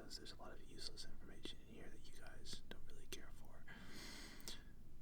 because there's a lot of useless information in here that you guys don't really care for.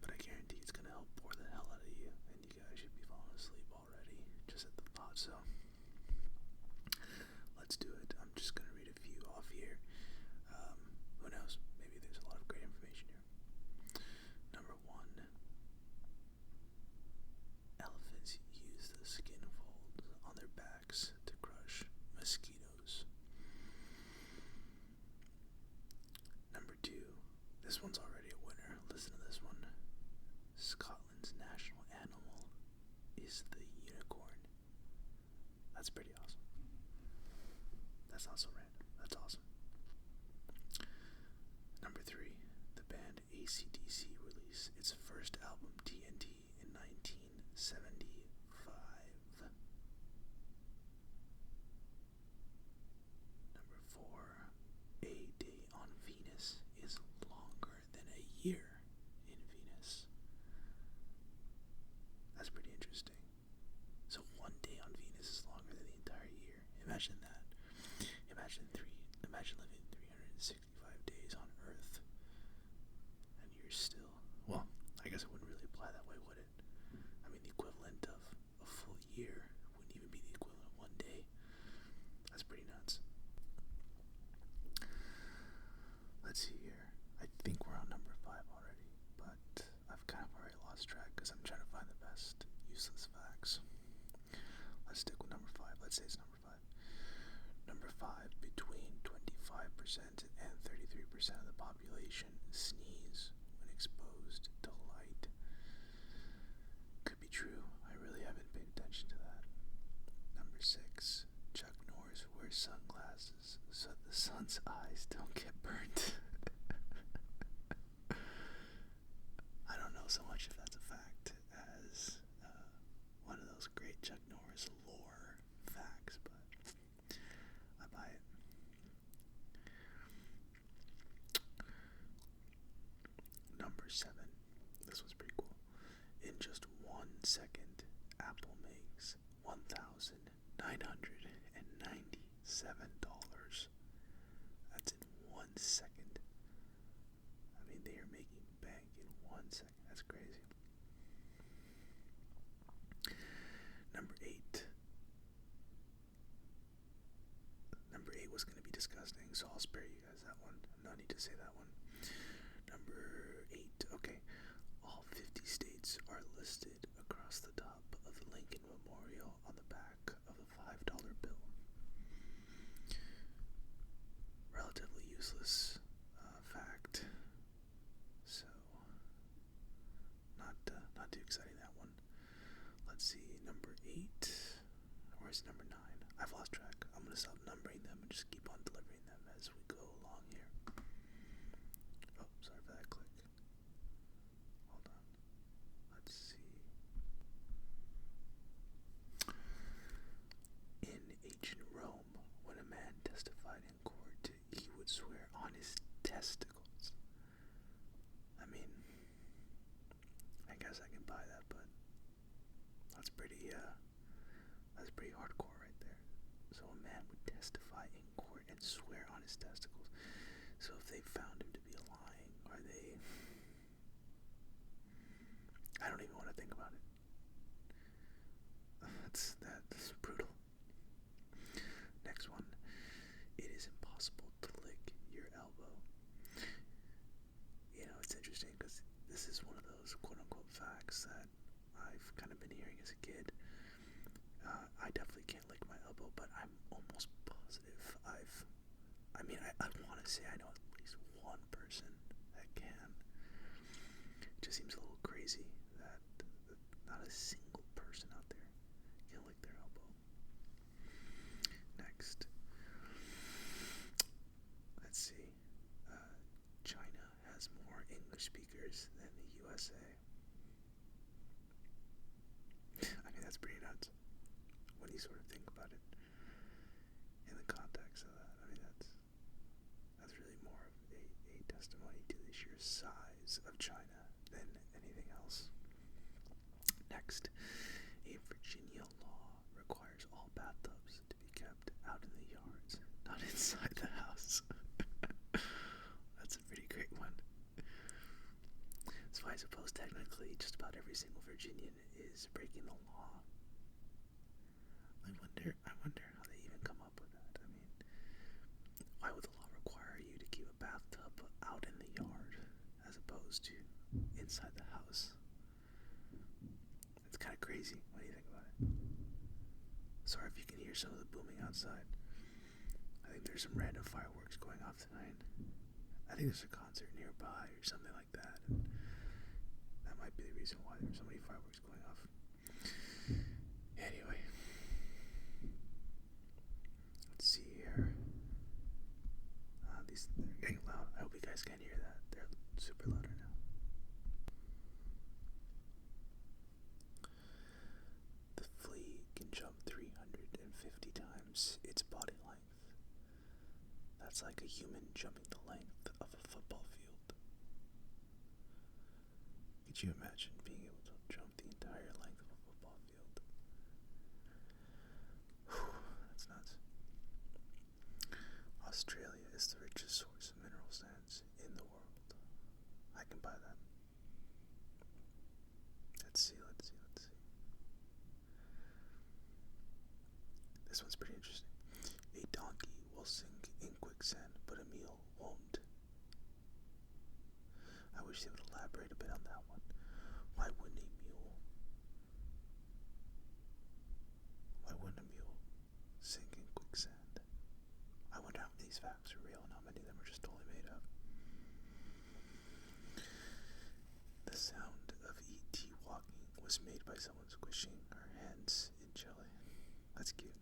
But I guarantee it's going to help bore the hell out of you, and you guys should be falling asleep already, just at the thought. So let's do it. I'm just going to read a few off here. Who knows? Maybe there's a lot of great information here. Number 1. Elephants use the skin folds on their backs to crush mosquitoes. Number 2. This one's already a winner. Listen to this one. Scotland's national animal is the unicorn. That's pretty awesome. That's not so random. That's awesome. Number 3. The band AC/DC released its first album, TNT, in 1975. Number 4. A day on Venus is longer than a year in Venus. That's pretty interesting. So 1 day on Venus is longer than the entire year. Imagine that. Imagine living 365 days on Earth, and you're still, well, I guess it wouldn't really apply that way, would it? I mean, the equivalent of a full year wouldn't even be the equivalent of 1 day. That's pretty nuts. Let's see here. I think we're on number 5 already, but I've kind of already lost track because I'm trying to find the best useless facts. Let's stick with number 5. Let's say it's number 5. Number 5, between 25% and 33% of the population sneeze when exposed to light. Could be true. I really haven't paid attention to that. Number 6, Chuck Norris wears sunglasses so the sun's eyes don't get burnt. I don't know so much if that's a fact as one of those great Chuck Norris lore facts, but I buy it. Number 7. This was pretty cool. In just 1 second, Apple makes $1,997. That's in 1 second. I mean, they are making bank in 1 second. That's crazy. Number 8. Number 8 was going to be disgusting, so I'll spare you guys that one. No need to say that one. Number 8. Okay. All 50 states are listed across the top of the Lincoln Memorial on the back of a $5 bill. Relatively useless fact. So, not too exciting, that one. Let's see, number 8. Where's number 9? I've lost track. I'm going to stop numbering them and just keep on delivering them as we go along here. Oh, sorry for that click. Hold on. Let's see. In ancient Rome, when a man testified in court, he would swear on his testicles. I mean, I guess I can buy that, but that's pretty hardcore right there. So a man would testify in court and swear on his testicles. So if they found him to be lying, are they... I don't even want to think about it. That's brutal. Next one. It is impossible to lick your elbow. You know, it's interesting because this is one of those quote-unquote facts that I've kind of been hearing as a kid. I definitely can't lick my elbow, but I'm almost positive I want to say I know at least one person that can. It just seems a little crazy that not a single person out there can lick their elbow. Next. Let's see. China has more English speakers than the USA. I mean, that's pretty nuts when you sort of think about it in the context of that. I mean, that's really more of a testimony to the sheer size of China than anything else. Next, a Virginia law requires all bathtubs to be kept out in the yards, not inside the house. So I suppose technically just about every single Virginian is breaking the law. I wonder how they even come up with that. I mean, why would the law require you to keep a bathtub out in the yard as opposed to inside the house? It's kind of crazy when you think about it. Sorry if you can hear some of the booming outside. I think there's some random fireworks going off tonight. I think there's a concert nearby or something like that. And that might be the reason why there's so many fireworks going off. Anyway, let's see here. They're getting loud. I hope you guys can hear that. They're super loud right now. The flea can jump 350 times its body length. That's like a human jumping the length of a football field. Could you imagine being able to jump the entire length of a football field? Whew, that's nuts. Australia is the richest source of mineral sands in the world. I can buy that. Let's see. This one's pretty interesting. A donkey will sink in quicksand, but a mule won't. I wish they would elaborate a bit on that one. Why wouldn't a mule sink in quicksand? I wonder how many of these facts are real and how many of them are just totally made up. The sound of E.T. walking was made by someone squishing her hands in jelly. That's cute.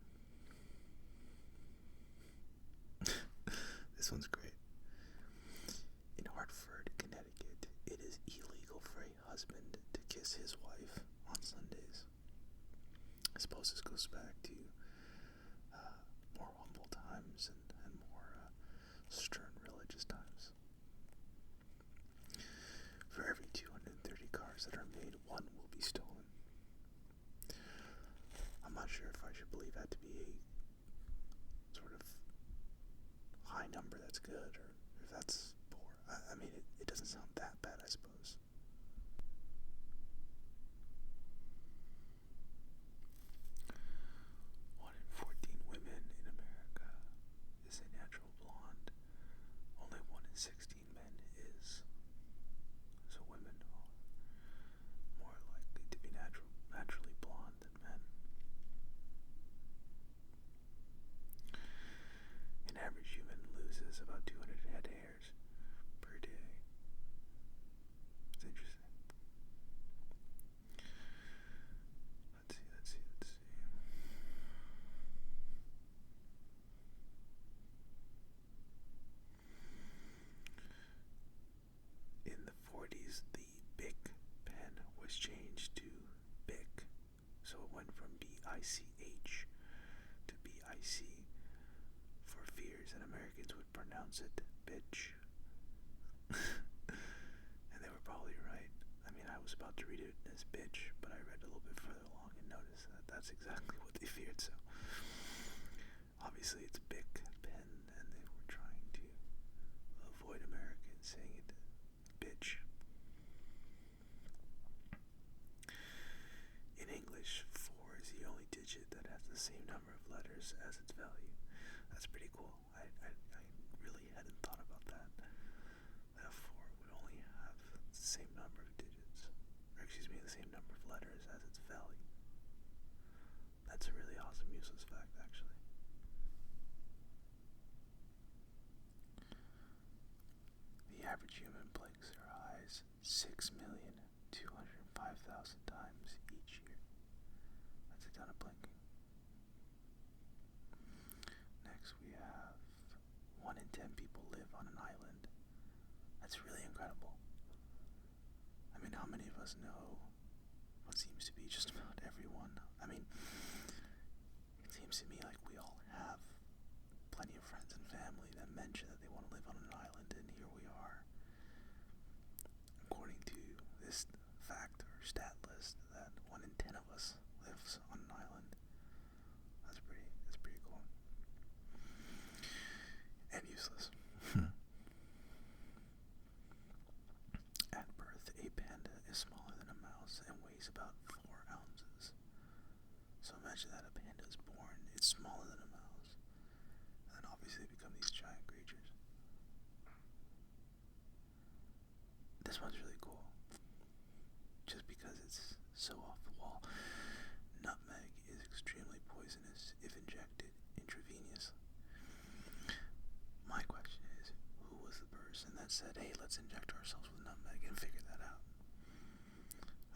This one's great. In Hartford, Connecticut, it is illegal for a husband to kiss his wife on Sundays. I suppose this goes back to more humble times and more stern religious times. For every 230 cars that are made, one will be stolen. I'm not sure if I should believe that to be a sort of high number that's good, or if that's poor. I mean, it doesn't sound that bad, I suppose. One in 14 women in America is a natural blonde. Only 1 in 16 men is. So women are more likely to be naturally blonde than men. An average human loses about 200 head hairs per day. It's interesting. Let's see. In the 40s, the Bic pen was changed to Bic, so it went from B-I-C-H to B-I-C for fears that Americans would pronounce it bitch. And they were probably right. I mean, I was about to read it as bitch, but I read a little bit further along and noticed that that's exactly what they feared, so obviously it's Bic pen, and they were trying to avoid Americans saying it bitch. In English, 4 is the only digit that has the same number of letters as its value. That's pretty cool. I really hadn't thought about that. That 4 would only have the same number of digits, or the same number of letters as its value. That's a really awesome useless fact, actually. The average human blinks their eyes 6,205,000 times each year. That's a ton of blinking. Next we have 1 in 10 people live on an island. That's really incredible. I mean, how many of us know what seems to be just about everyone? I mean, it seems to me like we all have plenty of friends and family that mention that they want to live on an island, and here we are. According to this fact or stat list, that 1 in 10 of us lives on an island. That's pretty cool. And useless. At birth, a pen This one's really cool. Just because it's so off the wall. Nutmeg is extremely poisonous if injected intravenously. My question is, who was the person that said, hey, let's inject ourselves with nutmeg and figure that out?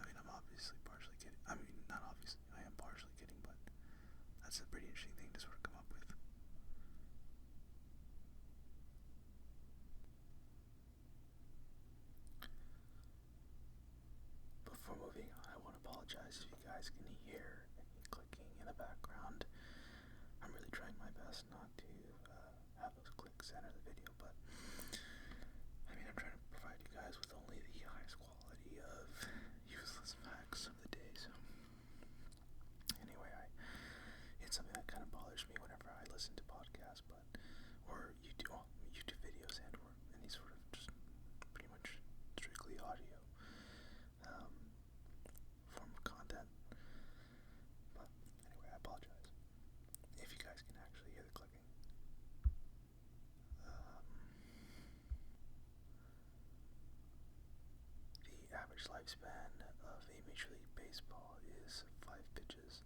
I mean, I'm obviously partially kidding. I mean, not obviously, I am partially kidding, but that's a pretty interesting thing to sort of come up with. Before moving on, I want to apologize if you guys can hear any clicking in the background. I'm really trying my best not to have those clicks enter the video, but I mean, I'm trying to provide you guys with only the highest quality of useless facts of the day. So anyway, it's something that kind of bothers me whenever I listen to podcasts, or YouTube videos or any sort of just pretty much strictly audio form of content. But anyway, I apologize if you guys can actually hear the clicking. The average lifespan of a Major League Baseball is 5 pitches.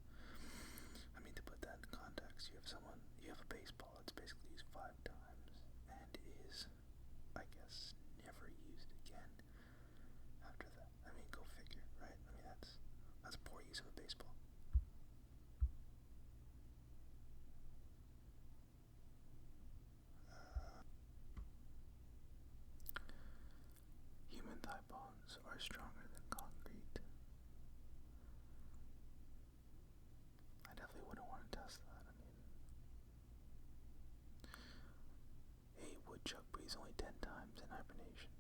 I mean, to put that in context, you have a baseball that's basically used 5 times and is, I guess, never used again after that. I mean, go figure, right? I mean, that's poor use of a baseball. Human thigh bones are stronger than concrete. I definitely wouldn't want to test that. I mean, a woodchuck breathes only 10 times in hibernation.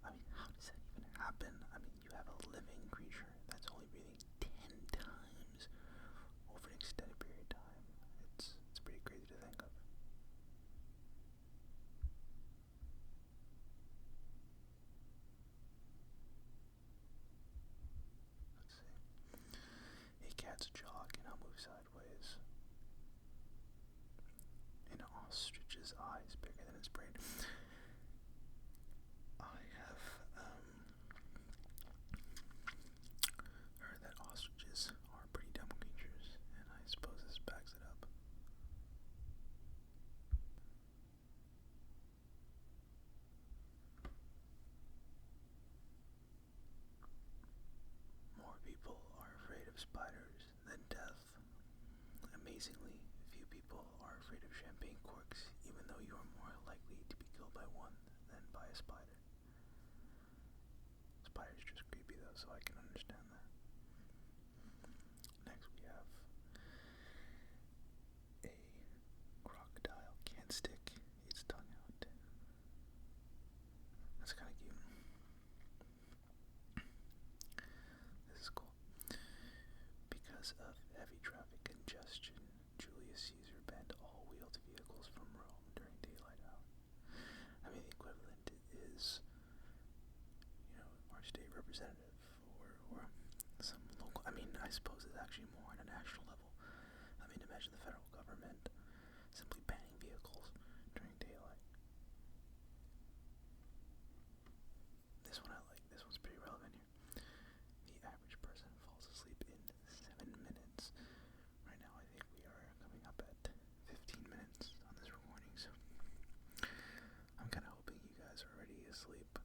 I mean, how does that even happen? I mean, you have a living creature that's only breathing 10 times over an extended period of time. It's pretty crazy to think of. Let's see. A cat's jaw cannot move sideways. An ostrich's eye is bigger than its brain. I have heard that ostriches are pretty dumb creatures, and I suppose this backs it up. More people are afraid of spiders than death. Amazingly, few people are afraid of champagne corks, even though you are more likely to be killed by one than by a spider. Spiders are just creepy though, so I can understand that. Next we have a crocodile can't stick its tongue out. That's kind of cute. This is cool. Because of heavy traffic congestion, Julius Caesar banned all wheeled vehicles from Rome during daylight hours. I mean, the equivalent is, our state representative or some local. I mean, I suppose it's actually more on a national level. I mean, imagine the federal government simply banning vehicles during daylight. This one I like. This one's pretty relevant here. The average person falls asleep in 7 minutes. Right now, I think we are coming up at 15 minutes on this recording, so I'm kind of hoping you guys are already asleep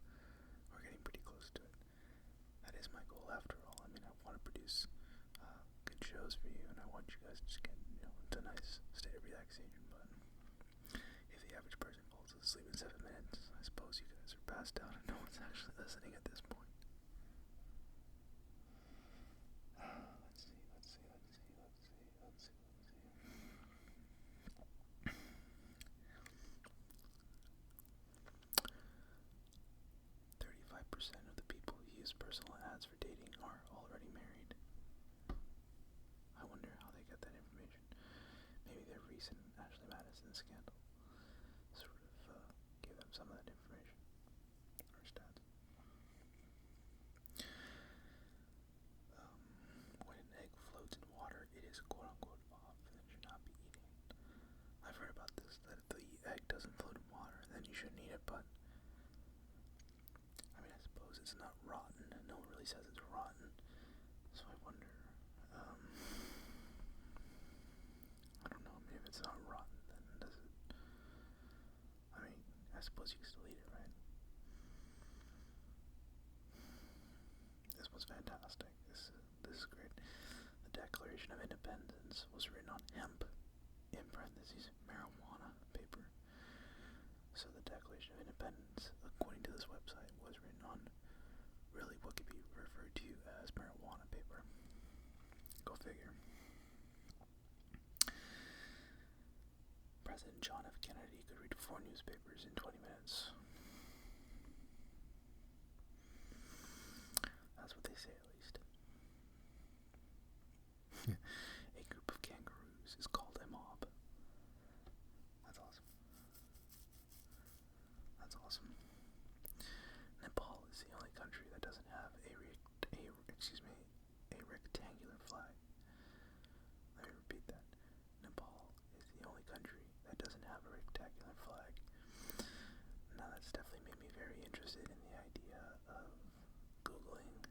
or getting pretty close to it. That is my goal after all. I mean, I want to produce good shows for you, and I want you guys to just get into a nice state of relaxation, but if the average person falls asleep in 7 minutes, I suppose you guys are passed out and no one's actually listening at this point. Let's see. 35% of the people who use personal ads for dating are already married. I wonder how they get that information. Maybe their recent Ashley Madison scandal sort of gave them some of that information. Or stats. When an egg floats in water, it is quote-unquote off and should not be eaten. I've heard about this, that if the egg doesn't float in water, then you shouldn't eat it, but I mean, I suppose it's not I suppose you can still eat it, right? This was fantastic. This is great. The Declaration of Independence was written on hemp, in parentheses, marijuana paper. So the Declaration of Independence, according to this website, was written on really what could be referred to as marijuana paper. Go figure. President John F. Kennedy could read 4 newspapers in 20 minutes. That's what they say, at least. A group of kangaroos is called a mob. That's awesome. That's awesome. Nepal is the only country that doesn't have a rectangular flag. Let me repeat that. Nepal is the only country that doesn't have a rectangular flag. Now that's definitely made me very interested in the idea of Googling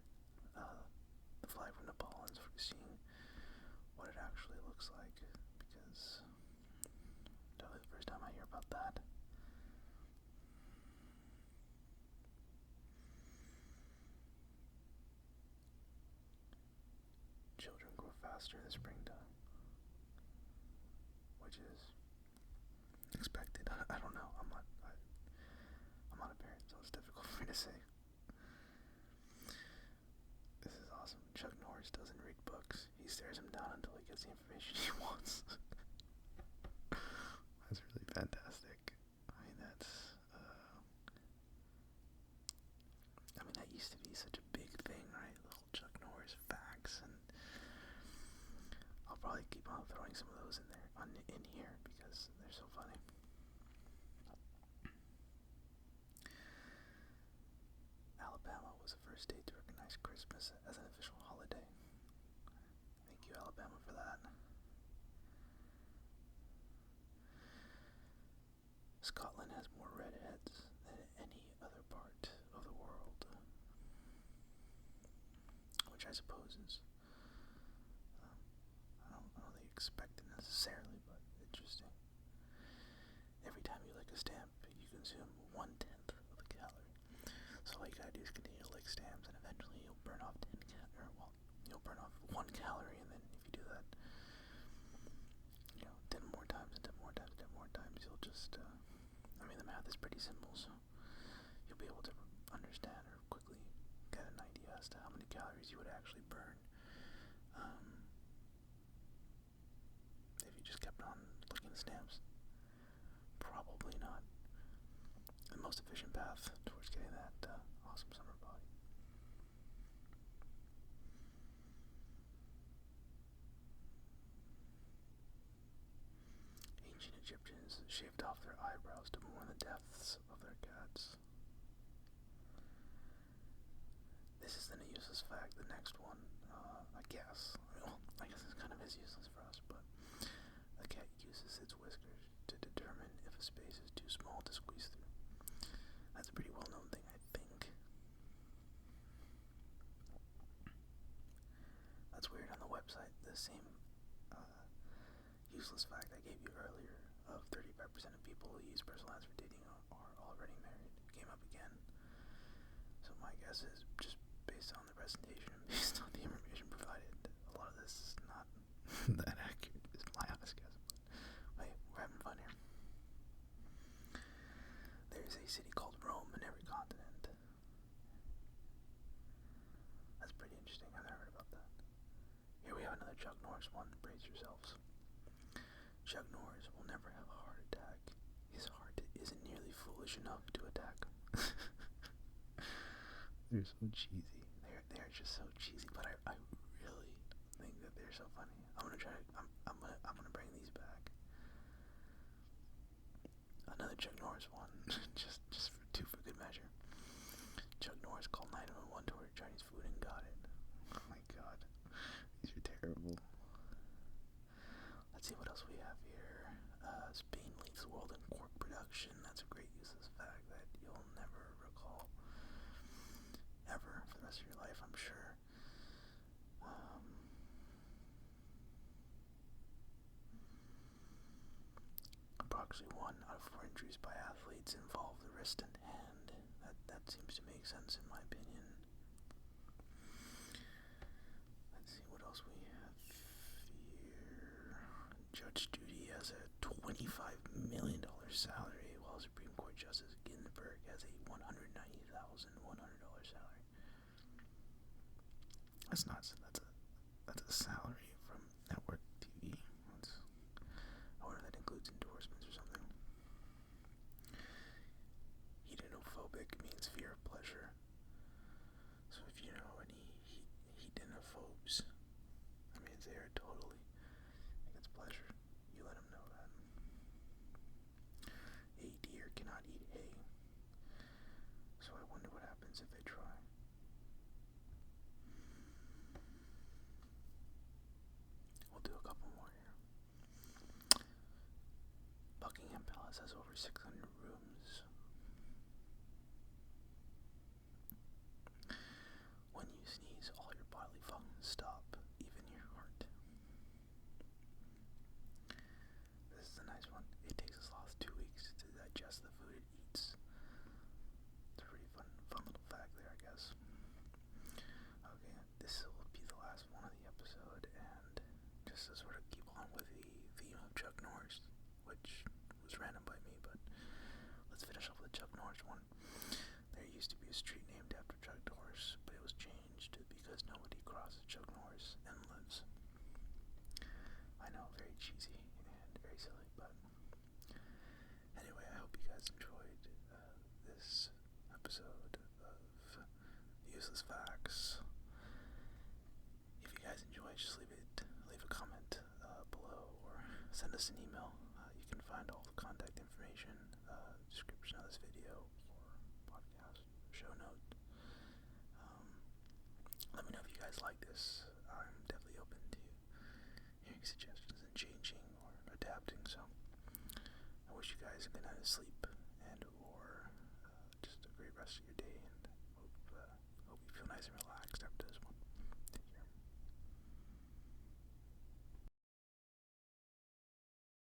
the flag from Nepal and seeing what it actually looks like, because definitely the first time I hear about that. Children grow faster in the springtime, which is expected. I don't know. I'm not a parent, so it's difficult for me to say. This is awesome. Chuck Norris doesn't read books. He stares them down until he gets the information he wants. That's really fantastic. That used to be such a big thing, right? The whole Chuck Norris facts, and I'll probably keep on throwing some of those in here because they're so funny. Alabama was the first state to recognize Christmas as an official holiday. Thank you, Alabama, for that. Scotland has more redheads than any other part of the world, which I suppose is, I don't really expect it necessarily, but interesting. Every time you lick a stamp, you consume 1/10 of the calorie. So all you gotta do is continue to lick stamps, and eventually you'll burn off 1 calorie, and then if you do that, 10 more times, you'll just, the math is pretty simple, so you'll be able to understand or quickly get an idea as to how many calories you would actually burn if you just kept on licking the stamps. Probably not the most efficient path towards getting that awesome summer body. Ancient Egyptians shaved off their eyebrows to mourn the deaths of their cats. This is the useless fact. The next one, I guess this kind of is useless for us, but a cat uses its whiskers to determine if a space is too small to squeeze through. That's a pretty well-known thing, I think. That's weird. On the website, the same useless fact I gave you earlier of 35% of people who use personal ads for dating are already married came up again. So my guess is, just based on the presentation and based on the information provided, a lot of this is not that accurate, is my honest guess. But hey, we're having fun here. There's a city called Rome in every continent. That's pretty interesting. I've never heard about that. Here we have another Chuck Norris one. Brace yourselves. Chuck Norris will never have a heart attack. His heart isn't nearly foolish enough to attack him. They're so cheesy. They're just so cheesy, but I really think that they're so funny. I'm gonna bring these back. Another Chuck Norris one, just for good measure. Chuck Norris called 911 to order Chinese food and got it. Oh my god, these are terrible. Let's see what else we have here. Spain leads the world in cork production. That's a great useless fact that you'll never recall ever for the rest of your life, I'm sure. Approximately 1 out of 4 injuries by athletes involve wrist and hand. That seems to make sense in my opinion. Let's see what else we have here. Judge Judy has a $25 million salary, while Supreme Court Justice Ginsburg has a $190,100 salary. That's nuts. That's a salary from network TV. I wonder if that includes endorsements or something. Hedonophobic means fear of pleasure. So if you know any hedonophobes, that means they are totally against pleasure. You let them know that. A deer cannot eat hay. So I wonder what happens if they try. We'll do a couple more here. Buckingham Palace has over 600 rooms. When you sneeze, all your bodily functions stop, even your heart. This is a nice one. It takes a sloth 2 weeks to digest the food it eats. It's a pretty fun little fact there, I guess. Okay, this will be the last one of the episode, and just to sort of keep on with the theme of Chuck Norris, which was random by me, but let's finish off with the Chuck Norris one. There used to be a street named after Chuck Norris, but it was changed because nobody crosses Chuck Norris and lives. I know, very cheesy and very silly, but anyway, I hope you guys enjoyed this episode of Useless Facts. If you guys enjoyed, just leave a comment below or send us an email. You can find all the contact information, description of this video or podcast, show note. Let me know if you guys like this. I'm definitely open to hearing suggestions and changing or adapting, so I wish you guys a good night of sleep.